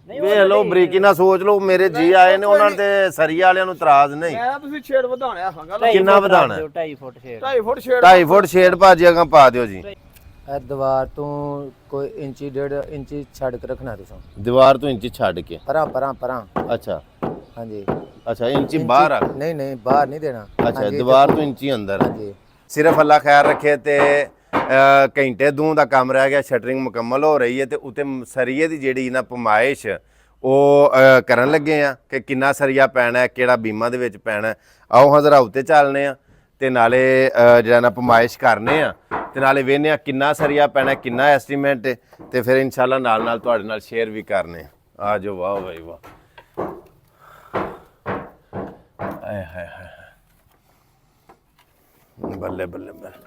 ਵੇਖ ਲਓ ਬਰੀਕੀ ਨਾਲ ਸੋਚ ਲਓ ਮੇਰੇ ਜੀ ਆਏ ਨੇ ਉਹਨਾਂ ਤੇ ਸਰੀ ਵਾਲਿਆਂ ਨੂੰ ਇਤਰਾਜ਼ ਨਹੀਂ। ਮੈਂ ਤੁਸੀਂ ਛੇੜ ਵਧਾਣਿਆ ਖਾਂਗਾ ਕਿੰਨਾ ਵਧਾਣਾ? 2.5 ਫੁੱਟ ਛੇੜ 2.5 ਫੁੱਟ ਛੇੜ 2.5 ਫੁੱਟ ਛੇੜ ਭਾਜੀ ਅਗਾਂ ਪਾ ਦਿਓ ਜੀ। ਇਹ ਦੀਵਾਰ ਤੋਂ ਕੋਈ ਇੰਚੀ 1.5 ਇੰਚੀ ਛੱਡ ਕੇ ਰੱਖਣਾ ਤੁਸੀਂ, ਦੀਵਾਰ ਤੋਂ ਇੰਚ ਛੱਡ ਕੇ। ਪਰਾਂ ਅੱਛਾ ਹਾਂਜੀ। ਅੱਛਾ ਇੰਚੀ ਬਾਹਰ ਆ? ਨਹੀਂ ਬਾਹਰ ਨਹੀਂ ਦੇਣਾ। ਅੱਛਾ ਦੀਵਾਰ ਤੋਂ ਇੰਚੀ ਅੰਦਰ। ਹਾਂਜੀ। ਸਿਰਫ ਅੱਲਾ ਖੈਰ ਰੱਖੇ ਤੇ ਘੰਟੇ ਦੂ ਦਾ ਕੰਮ ਰਹਿ ਗਿਆ, ਸ਼ਟਰਿੰਗ ਮੁਕੰਮਲ ਹੋ ਰਹੀ ਹੈ ਤੇ ਉੱਤੇ ਸਰੀਏ ਦੀ ਜਿਹੜੀ ਨਾ ਪਮਾਇਸ਼ ਉਹ ਕਰਨ ਲੱਗੇ ਆ ਕਿ ਕਿੰਨਾ ਸਰੀਆ ਪੈਣਾ ਹੈ, ਕਿਹੜਾ ਬੀਮਾਂ ਦੇ ਵਿੱਚ ਪੈਣਾ। ਆਓ ਹਜ਼ਰਾ ਉੱਤੇ ਚੱਲਨੇ ਆ ਤੇ ਨਾਲੇ ਜਿਹੜਾ ਨਾ ਪਮਾਇਸ਼ ਕਰਨੇ ਆ ਤੇ ਨਾਲੇ ਵੇਖਨੇ ਆ ਕਿੰਨਾ ਸਰੀਆ ਪੈਣਾ, ਕਿੰਨਾ ਐਸਟੀਮੇਟ ਤੇ ਫਿਰ ਇਨਸ਼ਾਅੱਲਾ ਨਾਲ ਤੁਹਾਡੇ ਨਾਲ ਸ਼ੇਅਰ ਵੀ ਕਰਨੇ ਆ ਜਾਓ। ਵਾਹ ਭਾਈ ਵਾਹ, ਆਏ ਹਾਏ ਹਾਏ, ਬੱਲੇ ਬੱਲੇ ਬੱਲੇ।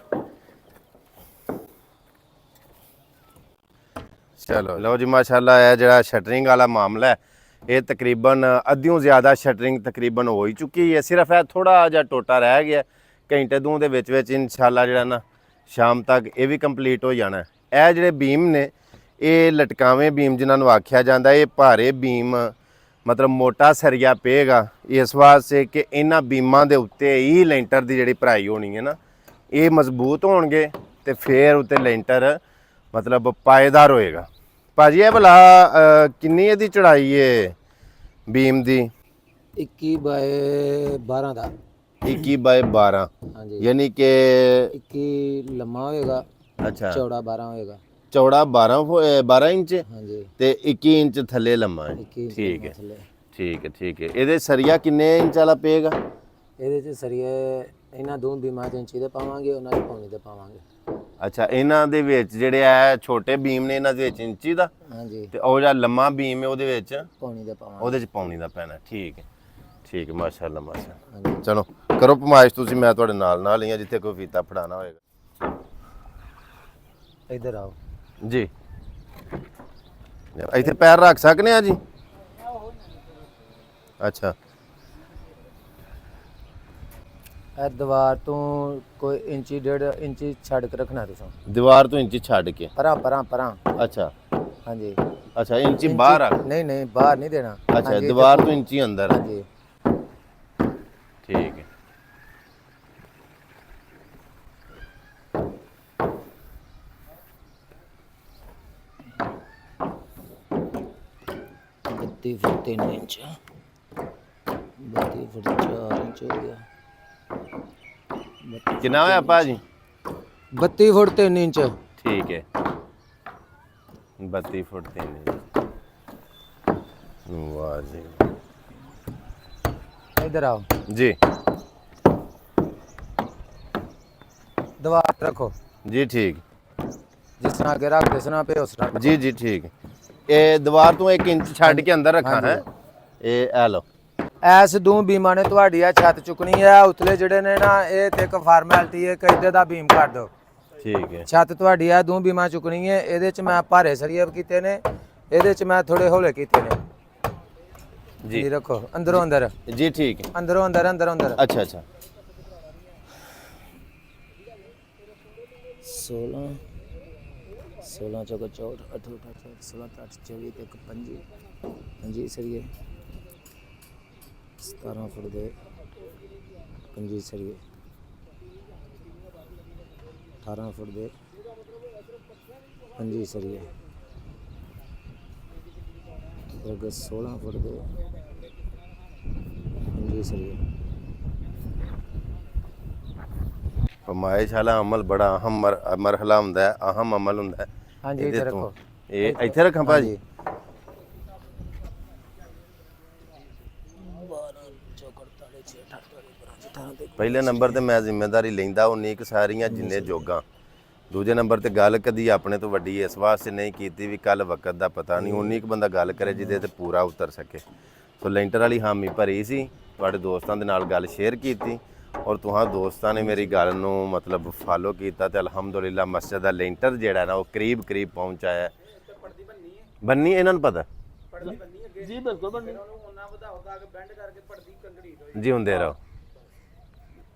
ਚਲੋ ਲਓ ਜੀ ਮਾਸ਼ਾਅੱਲਾ ਇਹ ਜਿਹੜਾ ਸ਼ਟਰਿੰਗ ਵਾਲਾ ਮਾਮਲਾ ਹੈ ਇਹ ਤਕਰੀਬਨ ਅੱਧਿਓਂ ਜ਼ਿਆਦਾ ਸ਼ਟਰਿੰਗ ਤਕਰੀਬਨ ਹੋ ਹੀ ਚੁੱਕੀ ਹੈ। ਸਿਰਫ ਇਹ ਥੋੜਾ ਜਿਹਾ ਟੋਟਾ ਰਹਿ ਗਿਆ, ਘੰਟੇ ਦੂ ਦੇ ਵਿੱਚ ਇਨਸ਼ਾਅੱਲਾ ਜਿਹੜਾ ਨਾ ਸ਼ਾਮ ਤੱਕ ਇਹ ਵੀ ਕੰਪਲੀਟ ਹੋ ਜਾਣਾ। ਇਹ ਜਿਹੜੇ ਬੀਮ ਨੇ ਇਹ ਲਟਕਾਵੇਂ ਬੀਮ ਜਿਨ੍ਹਾਂ ਨੂੰ ਆਖਿਆ ਜਾਂਦਾ, ਇਹ ਭਾਰੇ ਬੀਮ ਮਤਲਬ ਮੋਟਾ ਸਰੀਆ ਪਏਗਾ ਇਸ ਵਾਸਤੇ ਕਿ ਇਹਨਾਂ ਬੀਮਾਂ ਦੇ ਉੱਤੇ ਹੀ ਲੈਂਟਰ ਦੀ ਜਿਹੜੀ ਭਰਾਈ ਹੋਣੀ ਹੈ ਨਾ ਇਹ ਮਜ਼ਬੂਤ ਹੋਣਗੇ ਤੇ ਫਿਰ ਉੱਤੇ ਲੈਂਟਰ ਮਤਲਬ ਪਾਏਦਾਰ ਹੋਏਗਾ। ਭਾਜੀ ਇਹ ਭਲਾ ਕਿੰਨੀ ਇਹਦੀ ਚੜਾਈ ਹੈ ਬੀਮ ਦੀ? 21 ਬਾਏ 12 ਦਾ। 21 ਬਾਏ 12 ਹਾਂਜੀ। ਯਾਨੀ ਕਿ 21 ਲੰਮਾ ਹੋਏਗਾ, ਅੱਛਾ ਚੌੜਾ 12 ਹੋਏਗਾ। ਚੌੜਾ 12 ਇੰਚ ਹਾਂਜੀ। ਤੇ 21 ਇੰਚ ਥੱਲੇ ਲੰਮਾ ਹੈ। 21 ਇੰਚ ਠੀਕ ਹੈ ਥੱਲੇ। ਠੀਕ ਹੈ ਠੀਕ ਹੈ। ਇਹਦੇ ਸਰੀਆ ਕਿੰਨੇ ਇੰਚ ਵਾਲਾ ਪਏਗਾ? ਇਹਦੇ ਚ ਸਰੀਏ ਇਹਨਾਂ ਦੋ ਬੀਮਾਂ ਚ ਇੰਚੀ ਦੇ ਪਾਵਾਂਗੇ, ਉਹਨਾਂ ਚ ਪੌਣੀ ਦੇ ਪਾਵਾਂਗੇ। ਅੱਛਾ ਇਹਨਾਂ ਦੇ ਵਿੱਚ ਜਿਹੜੇ ਆ ਛੋਟੇ ਬੀਮ ਨੇ ਇਹਨਾਂ ਦੇ ਵਿੱਚ ਇੰਚੀ ਦਾ ਹਾਂਜੀ। ਤੇ ਉਹ ਜਿਹੜਾ ਲੰਮਾ ਬੀਮ ਹੈ ਉਹਦੇ ਵਿੱਚ ਪੌਣੀ ਦੇ ਪਾਵਾਂਗੇ। ਉਹਦੇ ਚ ਪੌਣੀ ਦਾ ਪੈਣਾ। ਠੀਕ ਹੈ ਠੀਕ ਹੈ ਮਾਸ਼ਾਅੱਲਾ ਮਾਸ਼ਾਅੱਲਾ। ਹਾਂਜੀ। ਚਲੋ ਕਰੋ ਪਮਾਇਸ਼ ਤੁਸੀਂ, ਮੈਂ ਤੁਹਾਡੇ ਨਾਲ ਹੀ ਆ ਜਿੱਥੇ ਕੋਈ ਫੀਤਾ ਫੜਾਣਾ ਹੋਏਗਾ। ਇੱਧਰ ਆਓ ਜੀ ਇੱਥੇ ਪੈਰ ਰੱਖ ਸਕਨੇ ਆ ਜੀ? ਅੱਛਾ ਇਹ ਦੀਵਾਰ ਤੋਂ ਕੋਈ ਇੰਚੀ 1.5 ਇੰਚੀ ਛੱਡ ਕੇ ਰੱਖਣਾ ਤੁਸੀਂ, ਦੀਵਾਰ ਤੋਂ ਇੰਚੀ ਛੱਡ ਕੇ। ਪਰਾਂ ਅੱਛਾ ਹਾਂਜੀ। ਅੱਛਾ ਇੰਚੀ ਬਾਹਰ ਆ? ਨਹੀਂ ਬਾਹਰ ਨਹੀਂ ਦੇਣਾ। ਅੱਛਾ ਹਾਂਜੀ, ਦੀਵਾਰ ਤੋਂ ਇੰਚੀ ਅੰਦਰ। ਹਾਂਜੀ। ਠੀਕ ਹੈ। बत्ती फुट 3 इंच, 32 फुट 4 इंच हो गया। ਕਿੰਨਾ ਹੋਇਆ ਭਾਜੀ? 32 फुट 3 इंच। ਠੀਕ ਹੈ 32 ਫੁੱਟ 3 ਇੰਚ। ਵਾਹ ਜੀ इधर आओ ਜੀ दीवार रखो ਜੀ ठीक जिस तरह के रख जिस तरह पे उस तरह जी जी ठीक ਇਹ ਦੀਵਾਰ ਤੋਂ 1 ਇੰਚ ਛੱਡ ਕੇ ਅੰਦਰ ਰੱਖਾਂ ਹੈ। ਇਹ ਆ ਲਓ ਐਸ ਦੋ ਬੀਮਾਂ ਨੇ ਤੁਹਾਡੀ ਆ ਛੱਤ ਚੁੱਕਣੀ ਆ, ਉਤਲੇ ਜਿਹੜੇ ਨੇ ਨਾ ਇਹ ਤੇ ਇੱਕ ਫਾਰਮੈਲਿਟੀ ਹੈ, ਕਿੱਦੇ ਦਾ ਬੀਮ ਕਰ ਦਿਓ। ਠੀਕ ਹੈ ਛੱਤ ਤੁਹਾਡੀ ਆ ਦੋ ਬੀਮਾਂ ਚੁੱਕਣੀ ਹੈ। ਇਹਦੇ ਚ ਮੈਂ ਭਾਰੇ ਸਰੀਏ ਕੀਤੇ ਨੇ, ਇਹਦੇ ਚ ਮੈਂ ਥੋੜੇ ਹੌਲੇ ਕੀਤੇ ਨੇ ਜੀ। ਰੱਖੋ ਅੰਦਰੋਂ ਅੰਦਰ ਜੀ ਠੀਕ ਹੈ ਅੰਦਰੋਂ ਅੰਦਰ ਅੰਦਰੋਂ ਅੰਦਰ। ਅੱਛਾ ਅੱਛਾ 16 16 चौका 64 68 16 8 24 ਤੇ 25 25 ਸਰੀਏ 17 ਫੁੱਟ ਦੇ 25 ਸਰੀਏ 18 ਫੁੱਟ ਦੇ 25 ਸਰੀਏ ਦਰਗਤ 16 ਫੁੱਟ ਦੇ 25 ਸਰੀਏ। ਫਰਮਾਇਸ਼ ਵਾਲਾ ਅਮਲ ਬੜਾ ਅਹਮ ਮਰਹਲਾ ਹੁੰਦਾ ਹੈ, ਅਹਮ ਅਮਲ ਹੁੰਦਾ ਹੈ। ਹਾਂਜੀ ਇਹਦੇ ਇੱਥੇ ਤੋਂ- ਰੱਖੋ। ਇਹ ਇੱਥੇ ਰੱਖਾਂ ਭਾਜੀ? 12 ਚੌਕੜ 48 48 ਪਹਿਲੇ ਨੰਬਰ ਤੇ ਮੈਂ ਜ਼ਿੰਮੇਵਾਰੀ ਲੈਂਦਾ ਉਨੀ ਕੁ ਸਾਰੀਆਂ ਜਿੰਨੇ ਜੋਗਾ। ਦੂਜੇ ਨੰਬਰ ਤੇ ਗੱਲ ਕਦੀ ਆਪਣੇ ਤੋਂ ਵੱਡੀ ਇਸ ਵਾਸਤੇ ਨਹੀਂ ਕੀਤੀ ਵੀ ਕੱਲ ਵਕਤ ਦਾ ਪਤਾ ਨਹੀਂ, ਉਨੀ ਕੁ ਬੰਦਾ ਗੱਲ ਕਰੇ ਜਿਹਦੇ ਤੇ ਪੂਰਾ ਉਤਰ ਸਕੇ। ਸੋ ਲੈਂਟਰ ਵਾਲੀ ਹਾਮੀ ਭਰੀ ਸੀ, ਤੁਹਾਡੇ ਦੋਸਤਾਂ ਦੇ ਨਾਲ ਗੱਲ ਸ਼ੇਅਰ ਕੀਤੀ ਔਰ ਤੁਹਾਂ ਦੋਸਤਾਂ ਨੇ ਮੇਰੀ ਗੱਲ ਨੂੰ ਮਤਲਬ ਫਾਲੋ ਕੀਤਾ ਤੇ ਅਲਹਮਦੁਲਿਲਾ ਮਸਜਿਦ ਦਾ ਲੈਂਟਰ ਜਿਹੜਾ ਨਾ ਉਹ ਕਰੀਬ ਪਹੁੰਚਾਇਆ। ਬੰਨੀ ਇਹਨਾਂ ਨੂੰ ਪਤਾ ਜੀ ਬਿਲਕੁਲ ਬੰਨੀ ਜੀ ਹੁੰਦੇ ਰਹੋ।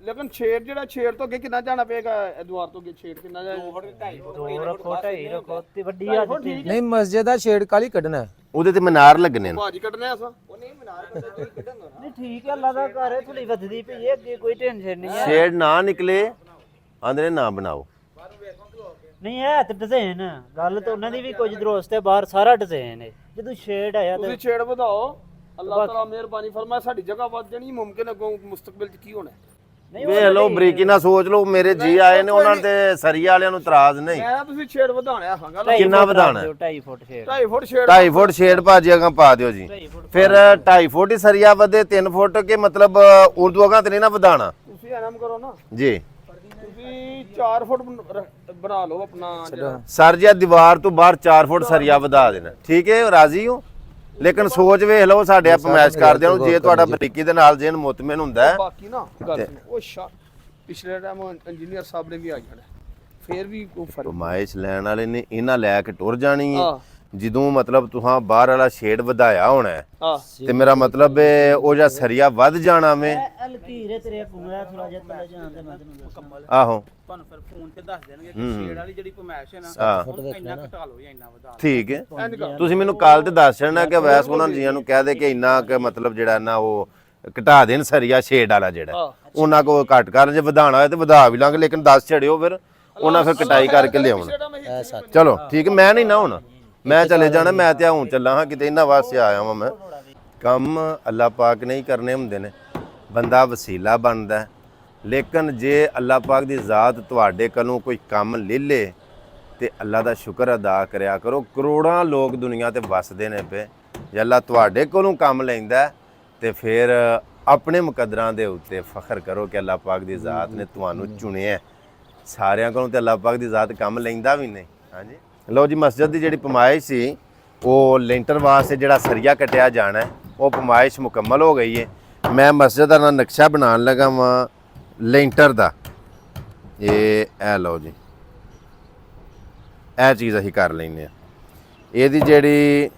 ਲੇਕਿਨ ਛੇੜ ਜਿਹੜਾ ਛੇੜ ਤੋਂ ਅੱਗੇ ਕਿੰਨਾ ਜਾਣਾ ਪਏਗਾ ਐਦਵਾਰ ਤੋਂ ਅੱਗੇ ਛੇੜ ਕਿੰਨਾ ਜਾਏ 2 ਫੁੱਟ 2.5 ਦੋ ਰੱਖੋ ਢਾਈ ਰੱਖੋ ਤੇ ਵੱਡੀ ਆ ਦਿੱਤੀ ਨਹੀਂ ਮਸਜਿਦ ਦਾ ਛੇੜ ਕਾਲੀ ਕੱਢਣਾ ਹੈ। ਉਹਦੇ ਤੇ ਮਨਾਰ ਲੱਗਣੇ ਨੇ। ਭਾਜੀ ਕੱਢਨੇ ਆ ਉਹ ਨਹੀਂ ਮਨਾਰ ਕੱਢਣ ਦੋ ਨਹੀਂ ਠੀਕ ਹੈ ਅੱਲਾ ਦਾ ਘਰ ਹੈ ਥੋੜੀ ਵੱਧਦੀ ਪਈ ਹੈ ਅੱਗੇ ਕੋਈ ਟੈਨਸ਼ਨ ਨਹੀਂ ਹੈ ਸ਼ੇਡ ਨਾ ਨਿਕਲੇ ਆਂਦੇ ਨਾ ਬਣਾਓ। ਨਹੀਂ ਹੈ ਤੇ ਡਿਜ਼ਾਈਨ ਗੱਲ ਤਾਂ ਉਹਨਾਂ ਦੀ ਵੀ ਕੁਝ ਦਰੋਸਤ ਹੈ ਬਾਹਰ ਸਾਰਾ ਡਿਜ਼ਾਈਨ ਹੈ ਜਦੋਂ ਸ਼ੇਡ ਆਇਆ ਤੁਸੀਂ ਤੇ ਛੇੜ ਵਧਾਓ ਅੱਲਾਹ ਤਾਲਾ ਮਿਹਰਬਾਨੀ ਫਰਮਾਏ ਸਾਡੀ ਜਗ੍ਹਾ ਵੱਧ ਜਾਣੀ ਮੁਮਕਿਨ ਅੱਗੋਂ ਮੁਸਤਕਬਲ ਚ ਕੀ ਹੋਣਾ ਨਹੀਂ ਵੇਖ ਲਓ ਬਰੀਕੀ ਨਾਲ ਸੋਚ ਲਓ ਮੇਰੇ ਜੀ ਆਏ ਨੇ ਉਹਨਾਂ ਤੇ ਸਰੀਆ ਵਾਲਿਆਂ ਨੂੰ ਇਤਰਾਜ਼ ਨਹੀਂ। ਮੈਂ ਨਾ ਤੁਸੀਂ ਛੇੜ ਵਧਾਉਣਾ ਹੈਗਾ ਕਿੰਨਾ ਵਧਾਉਣਾ? 2.5 ਫੁੱਟ ਸ਼ੇਡ 2.5 ਫੁੱਟ ਛੇੜ 2.5 ਫੁੱਟ ਸ਼ੇਡ ਭਾਜੀ ਅਗਾਂ ਪਾ ਦਿਓ ਜੀ। ਫਿਰ 2.5 ਫੁੱਟ ਹੀ ਸਰੀਆ ਵਧੇ 3 ਫੁੱਟ ਕੇ ਮਤਲਬ ਉਰਦੂ ਅਗਾਂ ਤੇ ਨਹੀਂ ਨਾ ਵਧਾਣਾ ਤੁਸੀਂ ਐਨਮ ਕਰੋ ਨਾ ਜੀ। ਤੁਸੀਂ 4 ਫੁੱਟ ਬਣਾ ਲਓ ਆਪਣਾ ਜਿਹੜਾ ਸਰ ਜੀ ਦੀਵਾਰ ਤੋਂ ਬਾਹਰ 4 ਫੁੱਟ ਸਰੀਆ ਵਧਾ ਦੇਣਾ ਠੀਕ ਹੈ ਰਾਜ਼ੀ ਹੋ। ਲੇਕਿਨ ਸੋਚ ਵੇਖ ਲਓ ਸਾਡੇ ਆਪ ਮੈਚ ਕਰਦਿਆਂ ਨੂੰ ਜੇ ਤੁਹਾਡਾ ਬਰੀਕੀ ਦੇ ਨਾਲ ਜੇਨ ਮੁਤਮਿਨ ਹੁੰਦਾ ਹੈ ਬਾਕੀ ਨਾ ਗੱਲ ਸੁਣੋ, ਉਹ ਪਿਛਲੇ ਟਾਈਮ ਇੰਜੀਨੀਅਰ ਸਾਹਿਬ ਨੇ ਵੀ ਆ ਜਾਣਾ ਫੇਰ ਵੀ ਕੋਈ ਫਰਕ ਫਰਮਾਇਸ਼ ਲੈਣ ਵਾਲੇ ਨੇ ਇਹਨਾਂ ਲੈ ਕੇ ਟੁਰ ਜਾਣੀ ਹੈ। ਹਾਂ ਜਦੋਂ ਮਤਲਬ ਤੁਹਾਂ ਬਾਹਰ ਵਾਲਾ ਸ਼ੇਡ ਵਧਾਇਆ ਹੋਣਾ ਹੈ ਹਾਂ ਤੇ ਮੇਰਾ ਮਤਲਬ ਹੈ ਉਹ ਜਾਂ ਸਰੀਆ ਵੱਧ ਜਾਣਾ ਵੇ। ਹਲਕੀਰੇ ਤੇਰੇ ਪੂਰਾ ਥੋੜਾ ਜਿਹਾ ਤਲੇ ਜਾਣਦੇ ਮੈਂ ਤੈਨੂੰ ਦੱਸਾਂ ਆਹੋ ਤੁਹਾਨੂੰ ਫਿਰ ਫੋਨ ਤੇ ਦੱਸ ਦੇਣਗੇ ਕਿ ਸ਼ੇਡ ਵਾਲੀ ਜਿਹੜੀ ਪਰਮੈਸ਼ ਹੈ ਨਾ ਹਾਂ ਉਹਨੂੰ ਇੰਨਾ ਘਟਾ ਲਓ ਜਾਂ ਇੰਨਾ ਵਧਾ ਠੀਕ ਹੈ ਤੁਸੀਂ ਮੈਨੂੰ ਕਾਲ ਤੇ ਦੱਸ ਦੇਣਾ ਕਿ ਵੈਸ ਉਹਨਾਂ ਜੀਆਂ ਨੂੰ ਕਹਿ ਦੇ ਕਿ ਇੰਨਾ ਕਿ ਮਤਲਬ ਜਿਹੜਾ ਨਾ ਉਹ ਘਟਾ ਦੇਣ ਸਰੀਆ ਸ਼ੇਡ ਵਾਲਾ ਜਿਹੜਾ ਉਹਨਾਂ ਕੋ ਘਟ ਕਰ ਜੇ ਵਧਾਣਾ ਹੋਏ ਤੇ ਵਧਾ ਵੀ ਲਾਂਗੇ ਲੇਕਿਨ ਦੱਸ ਛੜਿਓ ਫਿਰ ਉਹਨਾਂ ਫਿਰ ਕਟਾਈ ਕਰਕੇ ਲਿਆਉਣ। ਚਲੋ ਠੀਕ ਮੈਂ ਨਹੀਂ ਨਾ ਹੁਣ ਮੈਂ ਚਲੇ ਜਾਣਾ ਮੈਂ ਤੇ ਹੁਣ ਚੱਲਾਂ ਹਾਂ ਕਿਤੇ ਇਹਨਾਂ ਵਾਸਤੇ ਆਇਆ ਵਾਂ ਮੈਂ। ਕੰਮ ਅੱਲਾਹ ਪਾਕ ਨਹੀਂ ਕਰਨੇ ਹੁੰਦੇ ਨੇ ਬੰਦਾ ਵਸੀਲਾ ਬਣਦਾ ਹੈ। ਲੇਕਿਨ ਜੇ ਅੱਲਾਹ ਪਾਕ ਦੀ ਜ਼ਾਤ ਤੁਹਾਡੇ ਕੋਲੋਂ ਕੋਈ ਕੰਮ ਲੈ ਲੇ ਤੇ ਅੱਲਾਹ ਦਾ ਸ਼ੁਕਰ ਅਦਾ ਕਰਿਆ ਕਰੋ। ਕਰੋੜਾਂ ਲੋਕ ਦੁਨੀਆ ਤੇ ਵਸਦੇ ਨੇ ਪਏ ਜੇ ਅੱਲਾਹ ਤੁਹਾਡੇ ਕੋਲੋਂ ਕੰਮ ਲੈਂਦਾ ਤੇ ਫਿਰ ਆਪਣੇ ਮੁਕੱਦਰਾਂ ਦੇ ਉੱਤੇ ਫਖਰ ਕਰੋ ਕਿ ਅੱਲਾਹ ਪਾਕ ਦੀ ਜ਼ਾਤ ਨੇ ਤੁਹਾਨੂੰ ਚੁਣਿਆ। ਸਾਰਿਆਂ ਕੋਲੋਂ ਤੇ ਅੱਲਾਹ ਪਾਕ ਦੀ ਜ਼ਾਤ ਕੰਮ ਲੈਂਦਾ ਵੀ ਨਹੀਂ। ਹਾਂਜੀ ਲਓ ਜੀ ਮਸਜਿਦ ਦੀ ਜਿਹੜੀ ਪਮਾਇਸ਼ ਸੀ ਉਹ ਲੈਂਟਰ ਵਾਸਤੇ ਜਿਹੜਾ ਸਰੀਆ ਕਟਿਆ ਜਾਣਾ ਉਹ ਪਮਾਇਸ਼ ਮੁਕੰਮਲ ਹੋ ਗਈ ਹੈ। ਮੈਂ ਮਸਜਿਦ ਦਾ ਨਕਸ਼ਾ ਬਣਾਉਣ ਲੱਗਾ ਵਾਂ ਲੈਂਟਰ ਦਾ। ਇਹ ਲਓ ਜੀ ਇਹ ਚੀਜ਼ ਅਸੀਂ ਕਰ ਲੈਂਦੇ ਆ। ਇਹਦੀ ਜਿਹੜੀ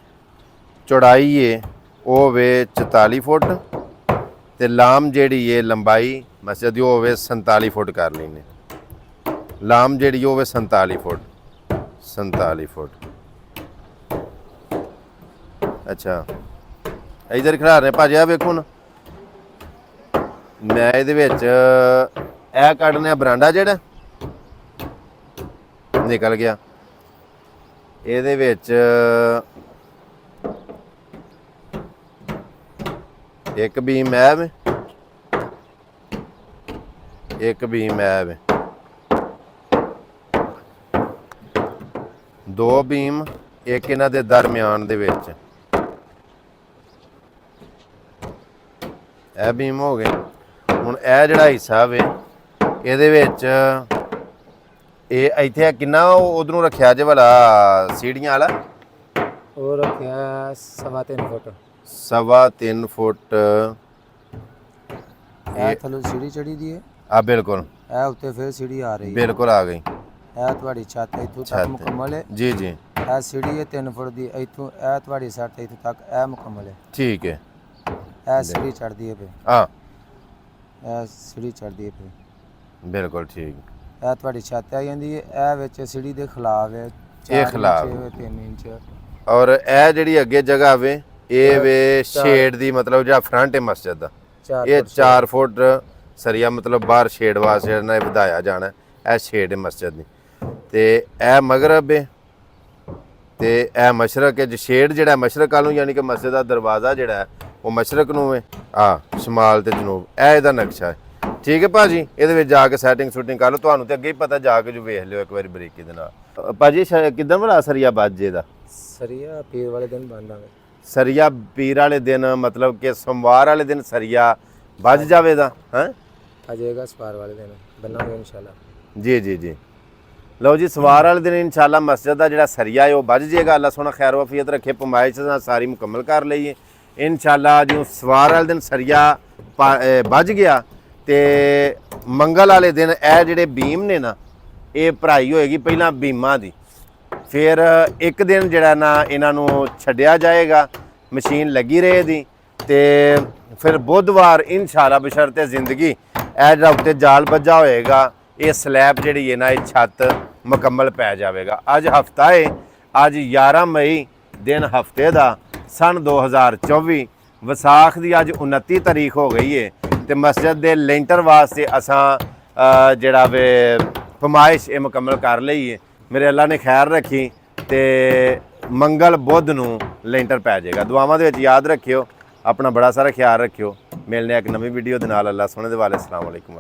ਚੌੜਾਈ ਹੈ ਉਹ ਹੋਵੇ 44 ਫੁੱਟ ਤੇ ਲਾਮ ਜਿਹੜੀ ਹੈ ਲੰਬਾਈ ਮਸਜਿਦ ਦੀ ਉਹ ਹੋਵੇ 47 ਫੁੱਟ ਕਰ ਲੈਂਦੇ। ਲਾਮ ਜਿਹੜੀ ਹੋਵੇ 47 ਫੁੱਟ 47 ਫੁੱਟ। ਅੱਛਾ ਇਧਰ ਖੜਾ ਰਹੇ ਭਾਜੀ ਆ ਵੇਖੋ ਨਾ ਮੈਂ ਇਹਦੇ ਵਿੱਚ ਇਹ ਕੱਢਨੇ ਆ ਬਰਾਂਡਾ ਜਿਹੜਾ ਨਿਕਲ ਗਿਆ ਇਹਦੇ ਵਿੱਚ ਇੱਕ ਬੀਮ ਹੈ ਵੇ ਇੱਕ ਬੀਮ ਹੈ ਵੇ ਦੋ ਬੀਮ ਇੱਕ ਇਹਨਾਂ ਦੇ ਦਰਮਿਆਨ ਦੇ ਵਿੱਚ ਇਹ ਬੀਮ ਹੋ ਗਏ। ਹੁਣ ਇਹ ਜਿਹੜਾ ਹਿੱਸਾ ਵੇ ਇਹਦੇ ਵਿੱਚ ਇਹ ਇੱਥੇ ਕਿੰਨਾ ਉਧਰੋਂ ਰੱਖਿਆ ਜੇ ਵਾਲਾ ਸੀੜੀਆਂ ਵਾਲਾ ਉਹ ਰੱਖਿਆ 3.5 ਫੁੱਟ 3.5 ਫੁੱਟ ਇਹ ਥੱਲੋਂ ਸੀੜੀ ਚੜੀ ਦੀ ਹੈ ਆ ਬਿਲਕੁਲ ਇਹ ਉੱਤੇ ਫਿਰ ਸੀੜੀ ਆ ਰਹੀ ਹੈ ਬਿਲਕੁਲ ਆ ਗਈ ਇਹ ਤੁਹਾਡੀ ਛੱਤ ਇੱਥੋਂ ਛੱਤ। ਤੱਕ ਮੁਕੰਮਲ ਹੈ। ਜੀ ਜੀ ਇਹ ਸੀੜੀ ਹੈ 3 ਫੁੱਟ ਦੀ ਇੱਥੋਂ ਇਹ ਤੁਹਾਡੀ ਛੱਤ ਇੱਥੋਂ ਤੱਕ ਇਹ ਮੁਕੰਮਲ ਹੈ। ਠੀਕ ਹੈ ਇਹ ਸੀੜੀ ਚੜਦੀ ਹੈ ਪਈ ਹਾਂ ਇਹ ਸੀੜੀ ਚੜਦੀ ਹੈ ਪਈ ਬਿਲਕੁਲ ਠੀਕ ਇਹ ਤੁਹਾਡੀ ਛੱਤ ਆ ਜਾਂਦੀ ਹੈ ਇਹ ਵਿੱਚ ਸੀੜੀ ਦੇ ਖਿਲਾਫ ਹੈ ਇਹ ਖਿਲਾਫ। 3 ਇੰਚ ਔਰ ਇਹ ਜਿਹੜੀ ਅੱਗੇ ਜਗ੍ਹਾ ਵੇ ਇਹ ਵੇ ਸ਼ੇਡ ਦੀ ਮਤਲਬ ਜਿਹੜਾ ਫਰੰਟ ਹੈ ਮਸਜਿਦ ਦਾ 4 ਇਹ 4 ਫੁੱਟ ਸਰੀਆ ਮਤਲਬ ਬਾਹਰ ਸ਼ੇਡ ਵਾਸਤੇ ਜਿਹੜਾ ਨਾ ਇਹ ਵਧਾਇਆ ਜਾਣਾ ਇਹ ਸ਼ੇਡ ਹੈ ਮਸਜਿਦ ਦੀ ਤੇ ਇਹ ਮਗਰਬ ਹੈ ਤੇ ਇਹ ਮਸ਼ਰਕ ਹੈ। ਸ਼ੇਡ ਜਿਹੜਾ ਮਸ਼ਰਕ ਵੱਲ ਨੂੰ ਯਾਨੀ ਕਿ ਮਸਜਿਦ ਦਾ ਦਰਵਾਜ਼ਾ ਜਿਹੜਾ ਹੈ ਉਹ ਮਸ਼ਰਕ ਨੂੰ ਹੈ ਆ ਸ਼ਮਾਲ ਤੇ ਜਨੂਬ ਇਹ ਇਹਦਾ ਨਕਸ਼ਾ ਹੈ। ਠੀਕ ਹੈ ਭਾਜੀ ਇਹਦੇ ਵਿੱਚ ਜਾ ਕੇ ਸੈਟਿੰਗ ਸ਼ੂਟਿੰਗ ਕਰ ਲਓ ਤੁਹਾਨੂੰ ਤੇ ਅੱਗੇ ਹੀ ਪਤਾ ਜਾ ਕੇ ਜੋ ਵੇਖ ਲਿਓ ਇੱਕ ਵਾਰੀ ਬਰੀਕੀ ਦੇ ਨਾਲ। ਭਾਜੀ ਕਿੱਦਾਂ ਬਣਾ ਸਰੀਆ ਬਾਜੇ ਦਾ ਸਰੀਆ ਪੀਰ ਵਾਲੇ ਦਿਨ ਬੰਦਾਂਗੇ ਸਰੀਆ ਪੀਰ ਵਾਲੇ ਦਿਨ ਮਤਲਬ ਕਿ ਸੋਮਵਾਰ ਵਾਲੇ ਦਿਨ ਸਰੀਆ ਵੱਜ ਜਾਵੇਗਾ ਹੈ ਅਜੇਗਾ ਸਵਾਰ ਵਾਲੇ ਦਿਨ ਬਣਾਂਗੇ ਇਨਸ਼ਾਅੱਲਾ। ਜੀ ਜੀ ਜੀ ਲਓ ਜੀ ਸਵਾਰ ਵਾਲੇ ਦਿਨ ਇਨਸ਼ਾਅੱਲਾ ਮਸਜਿਦ ਦਾ ਜਿਹੜਾ ਸਰੀਆ ਹੈ ਉਹ ਵੱਜ ਜਾਏਗਾ। ਅੱਲਾ ਸੋਹਣਾ ਖੈਰ ਵਫੀਅਤ ਰੱਖੇ ਪਮਾਇਸ਼ ਸਾਰੀ ਮੁਕੰਮਲ ਕਰ ਲਈਏ ਇਨਸ਼ਾਅੱਲਾ। ਜਿਉਂ ਸਵਾਰ ਵਾਲੇ ਦਿਨ ਸਰੀਆ ਵੱਜ ਗਿਆ ਤੇ ਮੰਗਲ ਵਾਲੇ ਦਿਨ ਇਹ ਜਿਹੜੇ ਬੀਮ ਨੇ ਨਾ ਇਹ ਭਰਾਈ ਹੋਏਗੀ ਪਹਿਲਾਂ ਬੀਮਾਂ ਦੀ ਫਿਰ ਇੱਕ ਦਿਨ ਜਿਹੜਾ ਨਾ ਇਹਨਾਂ ਨੂੰ ਛੱਡਿਆ ਜਾਏਗਾ ਮਸ਼ੀਨ ਲੱਗੀ ਰਹੇਗੀ ਤੇ ਫਿਰ ਬੁੱਧਵਾਰ ਇਨਸ਼ਾਅੱਲਾ ਬਸ਼ਰਤੇ ਜ਼ਿੰਦਗੀ ਇਹ ਜਿਹੜਾ ਉੱਤੇ ਜਾਲ ਵੱਜਾ ਹੋਏਗਾ, ਇਹ ਸਲੈਬ ਜਿਹੜੀ ਹੈ ਨਾ ਇਹ ਛੱਤ ਮੁਕੰਮਲ ਪੈ ਜਾਵੇਗਾ। ਅੱਜ ਹਫਤਾ ਹੈ, ਅੱਜ 11 ਮਈ ਦਿਨ ਹਫਤੇ ਦਾ ਸਨ 2024, ਵਿਸਾਖ ਦੀ ਅੱਜ 29 ਤਾਰੀਖ ਹੋ ਗਈ ਹੈ ਤੇ ਮਸਜਿਦ ਦੇ ਲੈਂਟਰ ਵਾਸਤੇ ਅਸਾਂ ਜਿਹੜਾ ਵੇ ਫਮਾਇਸ਼ ਇਹ ਮੁਕੰਮਲ ਕਰ ਲਈ ਹੈ। ਮੇਰੇ ਅੱਲਾ ਨੇ ਖੈਰ ਰੱਖੀ ਤੇ ਮੰਗਲ ਬੁੱਧ ਨੂੰ ਲੈਂਟਰ ਪੈ ਜਾਏਗਾ। ਦੁਆਵਾਂ ਦੇ ਵਿੱਚ ਯਾਦ ਰੱਖਿਓ, ਆਪਣਾ ਬੜਾ ਸਾਰਾ ਖਿਆਲ ਰੱਖਿਓ। ਮਿਲਨੇ ਆ ਇੱਕ ਨਵੀਂ ਵੀਡੀਓ ਦੇ ਨਾਲ। ਅੱਲਾ ਸੋਹਣੇ ਦੇ ਵਾਲੇ। ਅਸਲਾਮ ਵਾਲੇਕੁਮ।